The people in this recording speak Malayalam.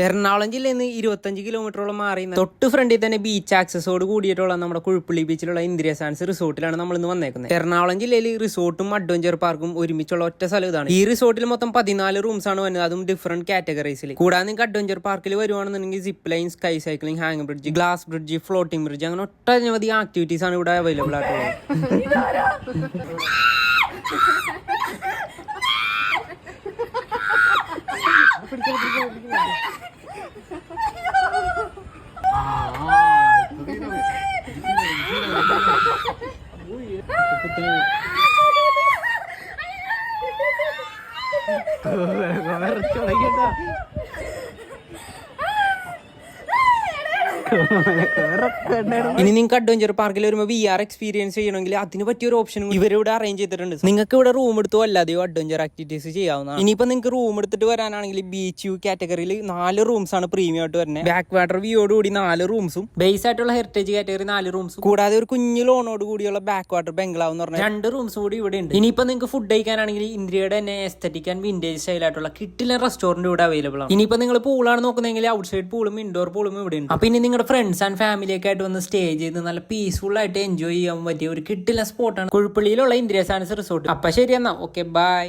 എറണാകുളം ജില്ലയിൽ നിന്ന് 25 കിലോമീറ്ററോളം മാറി തൊട്ട് ഫ്രണ്ടിൽ തന്നെ ബീച്ച് ആക്സസോട് കൂടിയിട്ടുള്ള നമ്മുടെ കുഴുപ്പള്ളി ബീച്ചിലുള്ള ഇന്ദ്രിയ സാൻസ് റിസോർട്ടിലാണ് നമ്മൾ ഇന്ന് വന്നേക്കുന്നത്. എറണാകുളം ജില്ലയിൽ റിസോർട്ടും അഡ്വഞ്ചർ പാർക്കും ഒരുമിച്ചുള്ള ഒറ്റ സ്ഥലം ഇതാണ്. ഈ റിസോർട്ടിൽ മൊത്തം 14 റൂംസ് ആണ് വരുന്നത്, അതും ഡിഫറെന്റ് കാറ്റഗറീസിൽ. കൂടാതെ നിങ്ങൾക്ക് അഡ്വഞ്ചർ പാർക്കിൽ വരുവാണെന്നുണ്ടെങ്കിൽ zip line, sky cycling, hang bridge, glass bridge, floating bridge, അങ്ങനെ ഒട്ടനവധി ആക്ടിവിറ്റീസ് ആണ് ഇവിടെ അവൈലബിൾ ആയിട്ടുള്ളത്. ഇനി നിങ്ങൾക്ക് അഡ്വഞ്ചർ പാർക്കിൽ വരുമ്പോൾ VR എക്സ്പീരിയൻസ് ചെയ്യണമെങ്കിൽ അതിന് പറ്റിയ ഒരു ഓപ്ഷൻ ഇവരിവിടെ അറേഞ്ച് ചെയ്തിട്ടുണ്ട്. നിങ്ങൾക്ക് ഇവിടെ റൂം എടുത്തോ അല്ലാതെയോ അഡ്വഞ്ചർ ആക്ടിവിറ്റീസ് ചെയ്യാവുന്നതാണ്. ഇനിയിപ്പോ നിങ്ങൾക്ക് റൂം എടുത്തിട്ട് വരാനാണെങ്കിൽ ബീച്ച് വ്യൂ കാറ്റഗറിയിൽ 4 റൂംസ് ആണ് പ്രീമിയം ആയിട്ട് വരുന്നത്. ബാക്ക് വാട്ടർ വ്യൂയോട് കൂടി 4 റൂംസും, ബേസ് ആയിട്ടുള്ള ഹെറിറ്റേജ് കാറ്റഗറി 4 റൂംസും, കൂടാതെ ഒരു കുഞ്ഞു ലോണോട് കൂടിയുള്ള ബാക്ക് വാട്ടർ ബംഗ്ലാവ് എന്ന് പറഞ്ഞാൽ 2 റൂംസ് കൂടി ഇവിടെ ഉണ്ട്. ഇനിയിപ്പോ നിങ്ങൾക്ക് ഫുഡ് കഴിക്കാനാണെങ്കിൽ ഇന്ത്യയുടെ തന്നെ എസ്തറ്റിക് ആൻഡ് വിന്റേജ് സ്റ്റൈൽ ആയിട്ടുള്ള കിട്ടില്ല റെസ്റ്റോറന്റ് ഇവിടെ അവൈലബിൾ ആണ്. ഇനിയിപ്പോ നിങ്ങൾ പൂളാണ് നോക്കുന്നതെങ്കിൽ ഔട്ട്സൈഡ് പൂളും ഇൻഡോർ പൂളും ഇവിടെ ഉണ്ട്. അപ്പൊ ഇനി നിങ്ങളുടെ ഫ്രണ്ട്സ് ആൻഡ് ഫാമിലിയൊക്കെ ആയിട്ട് വന്ന് സ്റ്റേ ചെയ്ത് നല്ല പീസ്ഫുൾ ആയിട്ട് എൻജോയ് ചെയ്യാൻ പറ്റിയ ഒരു കിട്ടില്ല സ്പോട്ടാണ് കുഴുപ്പള്ളിയിലുള്ള ഇന്ദ്രിയ സാൻസ് റിസോർട്ട്. അപ്പൊ ശരി എന്നാ, ഓക്കെ, ബൈ.